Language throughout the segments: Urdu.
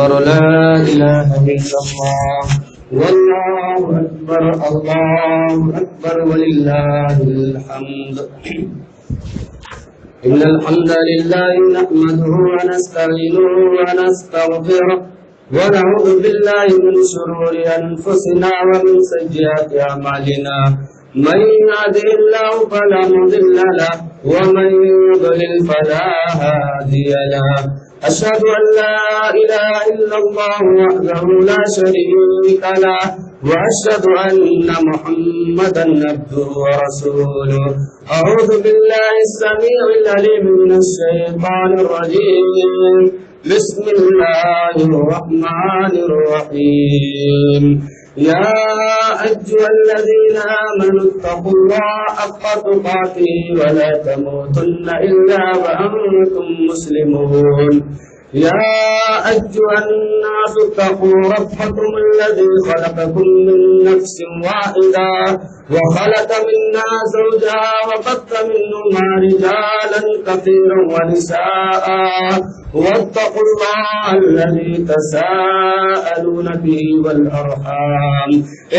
لا إله إلا الله والله أكبر الله أكبر ولله الحمد. إن الحمد لله نحمده ونستعينه ونستغفره ونعوذ بالله من شرور أنفسنا ومن سيئات أعمالنا. من يهده الله فلا مضل له ومن يضلل فلا هادي له. أشهد أن لا إله إلا الله وحده لا شريك له وأشهد أن محمدا عبده ورسوله. أعوذ بالله السميع العليم من الشيطان الرجيم. بسم الله الرحمن الرحيم. يا أيها الذين آمنوا اتقوا الله حق تقاته ولا تموتن إلا وأنتم مسلمون. يا أيها الناس اتقوا ربكم الذي خلقكم من نفس واحدة وخلق منها زوجها وبث منهما رجالا كثيرا ونساء واتقوا الله الذي تساءلون به والأرحام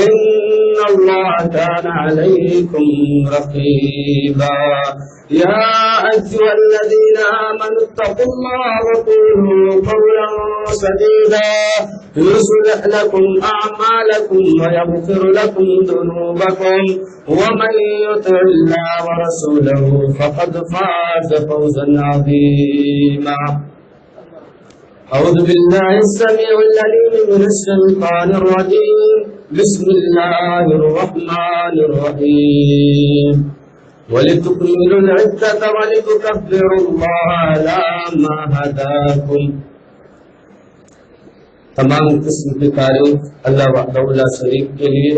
إن الله كان عليكم رقيبا. يا أيها الذين آمنوا اتقوا الله وقولوا قولا سديدا يصلح لكم أعمالكم ويغفر لكم ذنوبكم ومن يطع الله ورسوله فقد فاز فوزا عظيما. أعوذ بالله السميع العليم من الشيطان الرجيم. بسم الله الرحمن الرحيم. وَلِتُكْمِلُوا الْعِدَّةَ وَلِتُكَبِّرُوا اللَّهَ عَلَى مَا هَدَاكُمْ. تمام قسم کی تعریف اللہ وحدہ لا شریک کے لیے،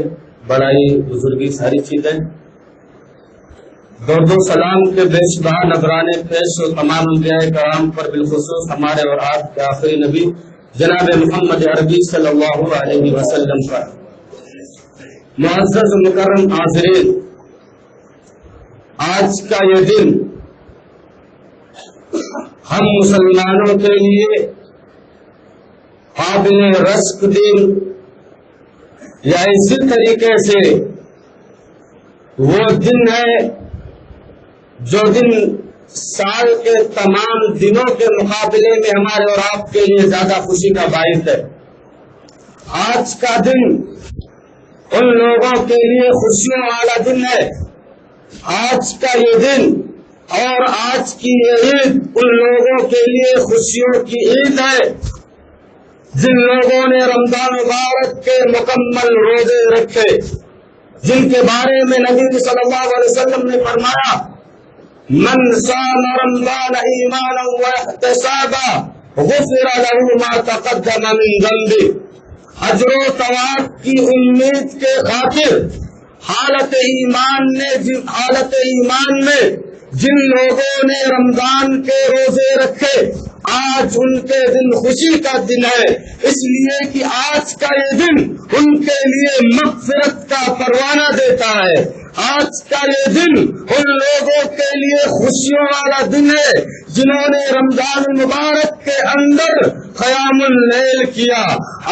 بڑائی بزرگی ساری چیزیں. درد و سلام کے بے شبہ نذرانے پیش و تمام انبیاء کرام پر، بالخصوص ہمارے اور آپ کے آخری نبی جناب محمد عربی صلی اللہ علیہ وسلم پر. معزز مکرم حاضرین، آج کا یہ دن ہم مسلمانوں کے لیے قابل رشک دن، یا اسی طریقے سے وہ دن ہے جو دن سال کے تمام دنوں کے مقابلے میں ہمارے اور آپ کے لیے زیادہ خوشی کا باعث ہے. آج کا دن ان لوگوں کے لیے خوشیوں والا دن ہے. آج کا یہ دن اور آج کی یہ عید ان لوگوں کے لیے خوشیوں کی عید ہے جن لوگوں نے رمضان مبارک کے مکمل روزے رکھے، جن کے بارے میں نبی صلی اللہ علیہ وسلم نے فرمایا من صام رمضان ایمانا واحتسابا غفر له ما تقدم من ذنبه. اجر و ثواب کی امید کے خاطر حالت ایمان میں جن لوگوں نے رمضان کے روزے رکھے، آج ان کے دن خوشی کا دن ہے، اس لیے کہ آج کا یہ دن ان کے لیے مغفرت کا پروانہ دیتا ہے. آج کا یہ دن ان لوگوں کے لیے خوشیوں والا دن ہے جنہوں نے رمضان المبارک کے اندر قیام اللیل کیا.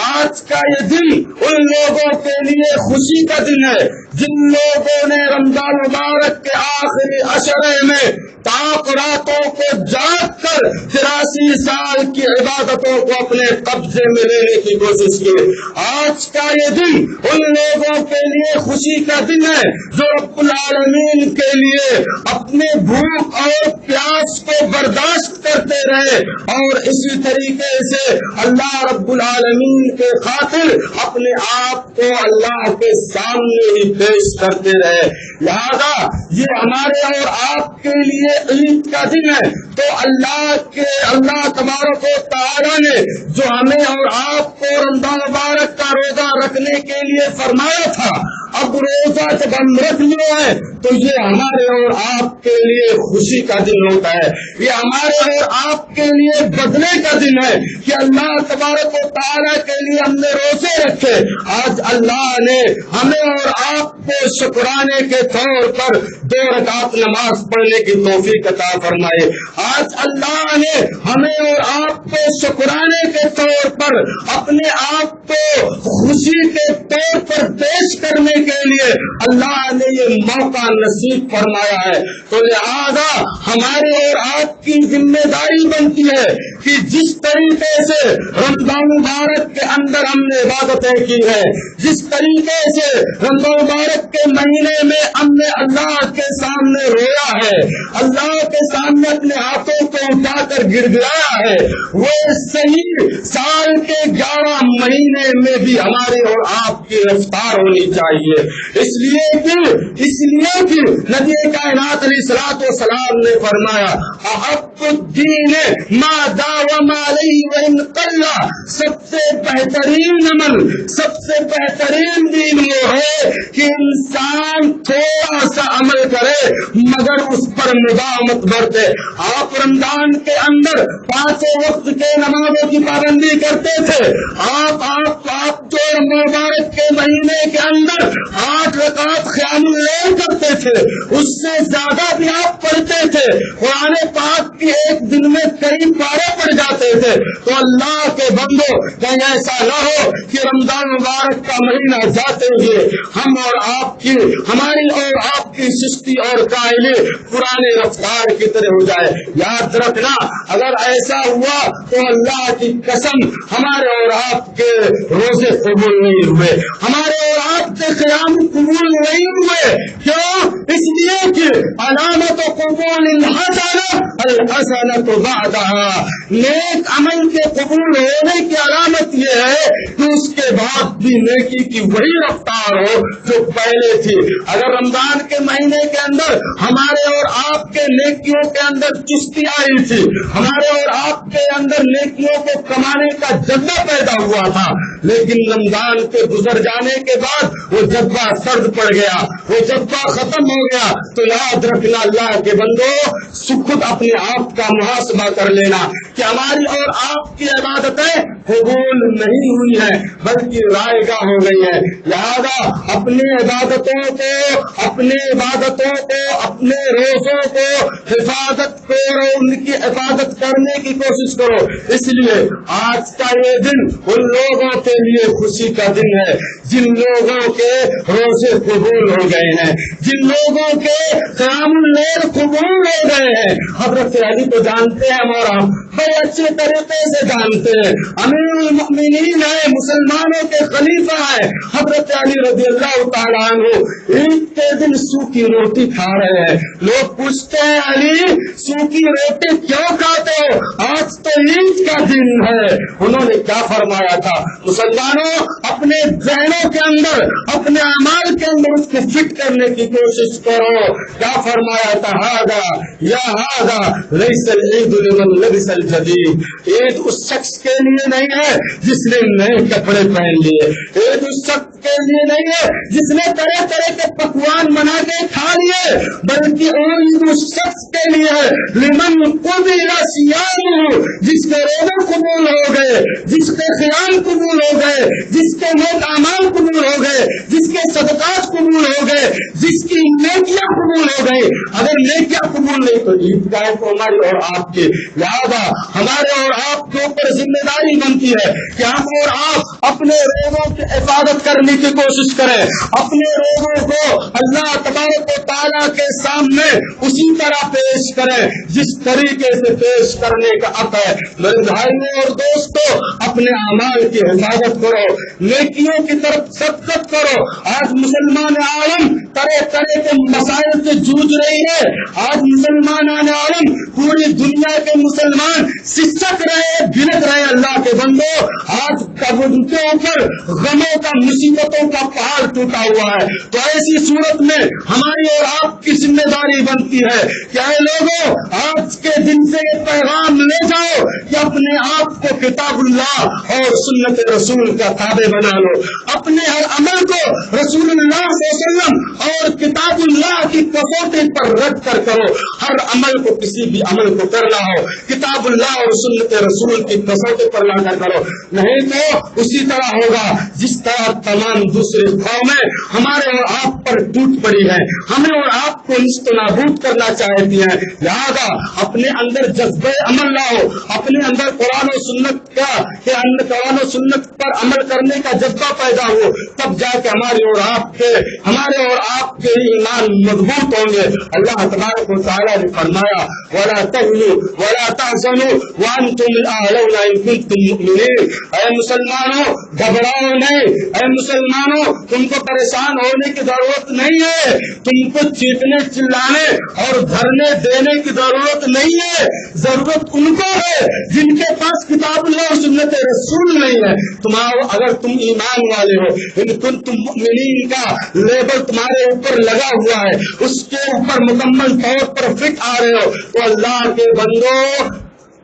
آج کا یہ دن ان لوگوں کے لیے خوشی کا دن ہے جن لوگوں نے رمضان مبارک کے آخری عشرے میں تاک راتوں کو جاگ کر 83 سال کی عبادتوں کو اپنے قبضے میں لینے کی کوشش کی. آج کا یہ دن ان لوگوں کے لیے خوشی کا دن ہے جو رب العالمین کے لیے اپنے بھوک اور پیاس کو برداشت کرتے رہے اور اسی طریقے سے اللہ رب العالمین کے خاطر اپنے آپ کو اللہ کے سامنے ہی پیش کرتے رہے. لہذا یہ ہمارے اور آپ کے لیے عید کا دن ہے. تو اللہ تبارک و تعالی نے جو ہمیں اور آپ کو رمضان مبارک کا روزہ رکھنے کے لیے فرمایا تھا، اب روزہ جب ہم رکھ لیے ہیں تو یہ ہمارے اور آپ کے لیے خوشی کا دن ہوتا ہے، یہ ہمارے اور آپ کے لیے بدلے کا دن ہے کہ اللہ تبارک و تعالیٰ کے لیے ہم نے روزے رکھے. آج اللہ نے ہمیں اور آپ کو شکرانے کے طور پر 2 رکعت نماز پڑھنے کی توفیق عطا فرمائے. آج اللہ نے ہمیں اور آپ کو شکرانے کے طور پر اپنے آپ کو خوشی کے طور پر پیش کرنے کے لیے اللہ نے یہ موقع نصیب فرمایا ہے. تو لہذا ہمارے اور آپ کی ذمہ داری بنتی ہے کہ جس طریقے سے رمضان مبارک کے اندر ہم نے عبادتیں کی ہے، جس طریقے سے رمضان مبارک کے مہینے میں ہم نے اللہ کے سامنے رویا ہے، اللہ کے سامنے اپنے ہاتھوں کو اٹھا کر گر گرایا ہے، وہ صحیح سال کے 11 مہینے میں بھی ہماری اور آپ کی رفتار ہونی چاہیے. اس لیے کہ نبی کائنات علیہ الصلوۃ والسلام نے فرمایا احب الدین ما داوم علیہ وان قل، سب سے بہترین عمل، سب سے بہترین دین وہ ہے کہ انسان تھوڑا سا عمل کرے مگر اس پر مداومت برتے. آپ رمضان کے اندر 5 وقت کے نمازوں کی پابندی کرتے تھے. آپ جو مبارک کے مہینے کے اندر 8 رکعت قیام اللیل کرتے تھے، اس سے زیادہ بھی آپ پڑھتے تھے. قرآن پاک کی ایک دن میں کئی پارے پڑھ جاتے تھے. تو اللہ کے بندو کہیں ایسا نہ ہو کہ رمضان مبارک کا مہینہ جاتے ہوئے ہماری اور آپ کی سستی اور کاہلی پرانے رفتار کی طرح ہو جائے. یاد رکھنا اگر ایسا ہوا تو اللہ کی قسم ہمارے اور آپ کے روزے قبول نہیں ہوئے، ہمارے اور آپ کے قیام قبول نہیں ہوئے. کیوں؟ اس لیے کہ علامت قبول الحسنۃ بعدها، نیک عمل کے قبول ہونے کی علامت یہ ہے کہ اس کے بعد بھی نیکی کی وہی رفتار ہو جو پہلے تھی. اگر رمضان کے مہینے کے اندر ہمارے اور آپ کے نیکیوں کے اندر چستی آئی تھی، ہمارے اور آپ کے اندر نیکیوں کو کمانے کا جذبہ پیدا ہوا تھا، لیکن رمضان کے گزر جانے کے بعد وہ جذبہ سرد پڑ گیا، وہ جذبہ ختم ہو گیا، تو یاد رکھنا اللہ کے بندو خود اپنے آپ کا محاسبہ کر لینا کہ ہماری اور آپ کی عبادتیں قبول نہیں ہوئی ہیں بلکہ رائے گاہ ہو گئی ہیں. لہذا اپنے عبادتوں کو، اپنے روزوں کو حفاظت کرو، ان کی حفاظت کرنے کی کوشش کرو. اس لیے آج کا یہ دن ان لوگوں کے لیے خوشی کا دن ہے جن لوگوں کے روزے قبول ہو گئے ہیں، جن لوگوں کے قیام اللیل قبول ہو گئے ہیں. حضرت علی کو جانتے ہیں اور ہم بڑے اچھے طریقے سے جانتے ہیں، امیر المؤمنین ہے، مسلمانوں کے خلیفہ ہے. حضرت علی رضی اللہ تعالیٰ عنہ عید کے دن سوکھی روٹی کھا رہے ہیں. لوگ پوچھتے ہیں علی سوکھی روٹی کیوں کھاتے ہو؟ آج تو عید کا دن ہے. انہوں نے کیا فرمایا تھا؟ مسلمانوں اپنے ذہنوں کے اندر، اپنے اعمال کے اندر اس کو فٹ کرنے کی کوشش کرو. کیا فرمایا تھا؟ ہاذا لیس العید لمن لبس الجدید، عید اس شخص کے لیے نہیں ہے جس نے نئے کپڑے پہن لیے، عید اس شخص کے لیے نہیں ہے جس نے طرح طرح کے پکوان بنا کے کھا لیے، بلکہ عید اس شخص کے لیے ہے لمن قبل صیامہ، جس کے روزے قبول ہو گئے، جس کے قیام قبول ہو گئے، جس کے نیک اعمال قبول ہو گئے، جس کے صدقات قبول ہو گئے، جس کی نیکیاں قبول ہو گئی. اگر نیکیاں قبول نہیں تو عید کا ہے تو ہماری اور آپ کی. لہذا ہمارے اور آپ کے اوپر ذمہ داری بنتی ہے کہ ہم اور آپ اپنے روزوں کی حفاظت کرنے کی کوشش کریں، اپنے روزوں کو اللہ تبارک و تعالیٰ کے سامنے اسی طرح پیش کریں جس طریقے سے پیش کرنے کا حق ہے. میرے بھائیوں اور دوستوں، اپنے اعمال کی حفاظت کرو، نیکیوں کی طرف سبقت کرو. آج مسلمان عالم طرح طرح کے مسائل سے جوجھ رہی ہے. آج مسلمان عالم، پوری دنیا کے مسلمان سسک رہے، بھنک رہے. اللہ کے بندو آج ان کے اوپر غموں کا، مصیبتوں کا پہاڑ ٹوٹا ہوا ہے. تو ایسی صورت میں ہماری اور آپ کی ذمہ داری بنتی ہے کہ اے لوگوں، آج کے دن سے یہ پیغام لے جاؤ کہ اپنے آپ کو کتاب اللہ اور سنت رسول کا تابع بنا لو. اپنے ہر عمل کو رسول اللہ صلی اللہ علیہ وسلم اور کتاب اللہ کی کسوٹی پر رکھ کر کرو. ہر عمل کو، کسی بھی عمل کو کرنا ہو کتاب اللہ اور سنت رسول کی کسوٹی پر لا کر کرو. نہیں تو اسی طرح ہوگا جس طرح تمام دوسری قومیں ہمارے اور آپ پر ٹوٹ پڑی ہے، ہمیں اور آپ کو نیست و نابود کرنا چاہتی ہیں. لہذا اپنے اندر جذبہ عمل لاؤ، اپنے اندر قرآن و سنت پر عمل کرنے کا جذبہ پیدا ہو، تب جا کے ہمارے اور آپ کے ایمان مضبوط ہوں گے. اللہ تبارک و تعالیٰ نے فرمایا وَلَا تَهِنُوا وَلَا تَحْزَنُوا وَأَنْتُمُ الْأَعْلَوْنَ إِن كُنتُم مُؤْمِنِينَ. اے مسلمانوں گھبراؤ نہیں، اے مسلمانوں تم کو پریشان ہونے کی ضرورت نہیں ہے، تم کو چیخنے چلانے اور دھرنے دینے کی ضرورت نہیں ہے. ضرورت ان کو ہے جن کے پاس کتاب اللہ و سنت رسول نہیں ہے. اگر تم ایمان والے ہو، ان کنتم مؤمنین کا لیبل تمہارے اوپر لگا ہوا ہے، اس کے اوپر مکمل طور پر فٹ آ رہے ہو، تو اللہ کے بندو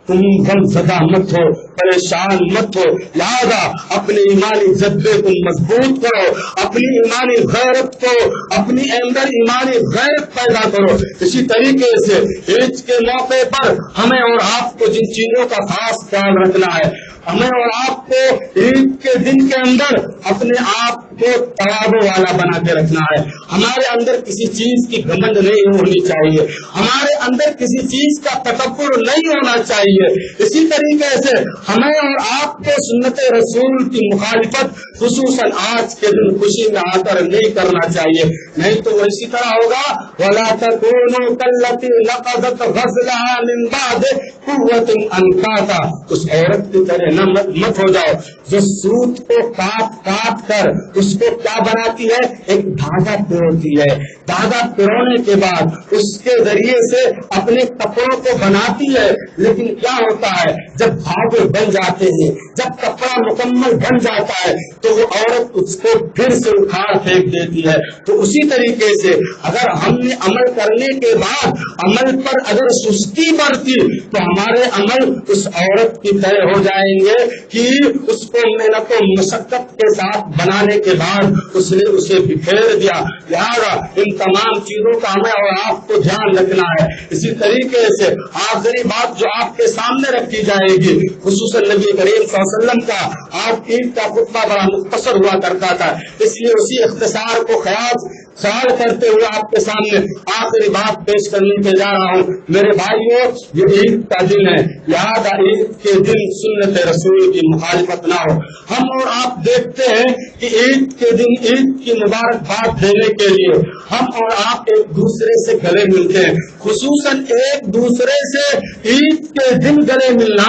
تم غم زدہ مت ہو، پریشان مت ہو. لہذا اپنے ایمانی جذبے کو مضبوط کرو، اپنی ایمانی غیرت کو، اپنی اندر ایمانی غیرت پیدا کرو. اسی طریقے سے عید کے موقع پر ہمیں اور آپ کو جن چیزوں کا خاص خیال رکھنا ہے، ہمیں اور آپ کو عید کے دن کے اندر اپنے آپ کو تواضع والا بنا کے رکھنا ہے. ہمارے اندر کسی چیز کی گھمنڈ نہیں ہونی چاہیے، ہمارے اندر کسی چیز کا تکبر نہیں ہونا چاہیے. اسی طریقے سے ہمیں اور آپ کو سنت رسول کی مخالفت خصوصاً آج کے دن خوشی میں آ کر نہیں کرنا چاہیے، نہیں تو وہ اسی طرح ہوگا وَلَا تَكُونُوا كَالَّتِي نَقَضَتْ غَزْلَهَا مِن بَعْدِ قُوَّةٍ أَنْكَاثًا. اس عورت کی طرح مت ہو جاؤ جو سوت کو کاٹ کر اس کو کیا بناتی ہے، ایک دھاگا پروتی ہے. دھاگا پرونے کے بعد اس کے ذریعے سے اپنے کپڑوں کو بناتی ہے، لیکن کیا ہوتا ہے جب دھاگے بن جاتے ہیں، جب کپڑا مکمل بن جاتا ہے تو وہ عورت اس کو پھر سے اکھاڑ پھینک دیتی ہے. تو اسی طریقے سے اگر ہم نے عمل کرنے کے بعد عمل پر اگر سستی برتی تو ہمارے عمل اس عورت کی طرح ہو جائیں گے کہ اس کو محنت و مشقت کے ساتھ بنانے کے بعد اس نے اسے بکھیر دیا. لہذا ان تمام چیزوں کا ہمیں اور آپ کو دھیان رکھنا ہے. اسی طریقے سے آخری بات جو آپ کے سامنے رکھی جائے گی، خصوصاً نبی کریم صلی اللہ علیہ وسلم کا آپ عید کا خطبہ بڑا مختصر ہوا کرتا تھا، اس لیے اسی اختصار کو خیال کرتے ہوئے آپ کے سامنے آخری بات پیش کرنے کے جا رہا ہوں. میرے بھائیوں یہ عید کا دن ہے، لہذا عید کے دن سنت رسول کی مخالفت نہ ہو. ہم اور آپ دیکھتے ہیں کہ عید کے دن عید کی مبارکباد دینے کے لیے ہم اور آپ ایک دوسرے سے گلے ملتے ہیں، خصوصاً ایک دوسرے سے عید کے دن گلے ملنا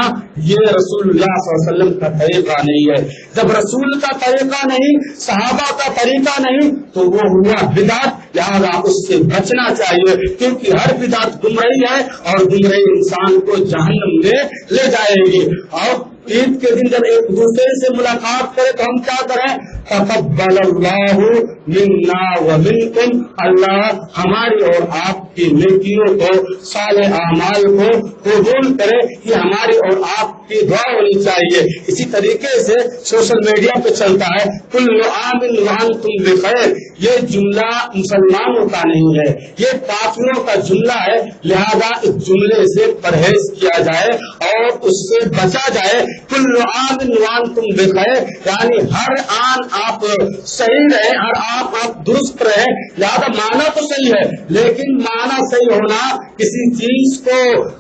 یہ رسول اللہ صلی اللہ علیہ وسلم کا طریقہ نہیں ہے. جب رسول کا طریقہ نہیں، صحابہ کا طریقہ نہیں تو وہ ہوا بدعت. لہذا اس سے بچنا چاہیے کیونکہ ہر بدعت گمراہی ہے اور گمراہی انسان کو جہنم میں لے جائے گی. اور عید کے دن جب ایک دوسرے سے ملاقات کرے تو ہم کیا کریں، تقبل اللہ منا ومنکم، اللہ ہماری اور آپ کی نیکیوں کو، صالح اعمال کو قبول کرے، یہ ہماری اور آپ کی دعا ہونی چاہیے. اسی طریقے سے سوشل میڈیا پہ چلتا ہے کل عام وانتم بخیر، یہ جملہ مسلمانوں کا نہیں ہے، یہ کافروں کا جملہ ہے. لہذا اس جملے سے پرہیز کیا جائے اور اس سے بچا جائے. کل عام وانتم بخیر یعنی ہر آن آپ صحیح رہے، ہر آپ درست رہے. لہذا معنی تو صحیح ہے لیکن معنی صحیح ہونا کسی چیز کو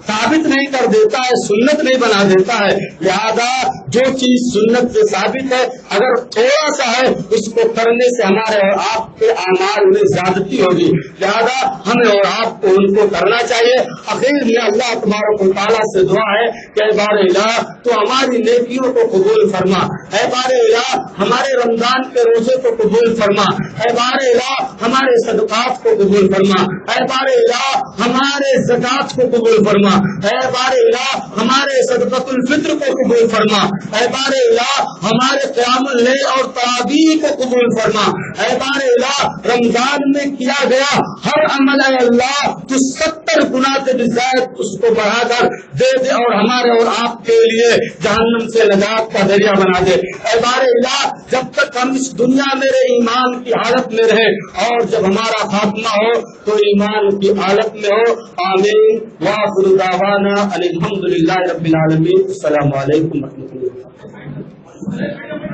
ثابت نہیں کر دیتا ہے، سنت نہیں بنا دیتا ہے. لہذا جو چیز سنت سے ثابت ہے اگر تھوڑا سا ہے اس کو کرنے سے ہمارے اور آپ کے اعمال میں زیادتی ہوگی. لہذا ہمیں اور آپ کو ان کو کرنا چاہیے. اخیر میں اللہ تبارک و تعالیٰ سے دعا ہے کہ اے بار الہ تو ہماری نیکیوں کو قبول فرما، اے بار الہ ہمارے رمضان کے روزے کو قبول فرما، اے بار الہ ہمارے صدقات کو قبول فرما، اے بار الہ ہمارے زکات کو قبول فرما، اے بار الہ ہمارے صدقۃ الفطر کو قبول فرما، اے بار الہ ہمارے قیام اللیل اور تراویح کو قبول فرما. اے بار الہ رمضان میں کیا گیا ہر عمل اے اللہ تو 70 گنا سے بھی زائد اس کو بڑھا کر دے دے اور ہمارے اور آپ کے لیے جہنم سے نجات کا ذریعہ بنا دے. اے بار الہ جب تک ہم اس دنیا میں ایمان کی حالت میں رہے اور جب ہمارا خاتمہ ہو تو ایمان کی حالت میں ہو. آمین. وآخر دعوانا الحمدللہ رب العالمین. السلام علیکم ورحمۃ اللہ.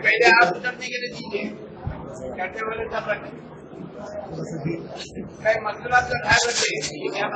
پہلے آپ اترنے کے لیے دیجیے کہتے والے سب رکھیں مسئلہ کا خیال رکھے یہ کیا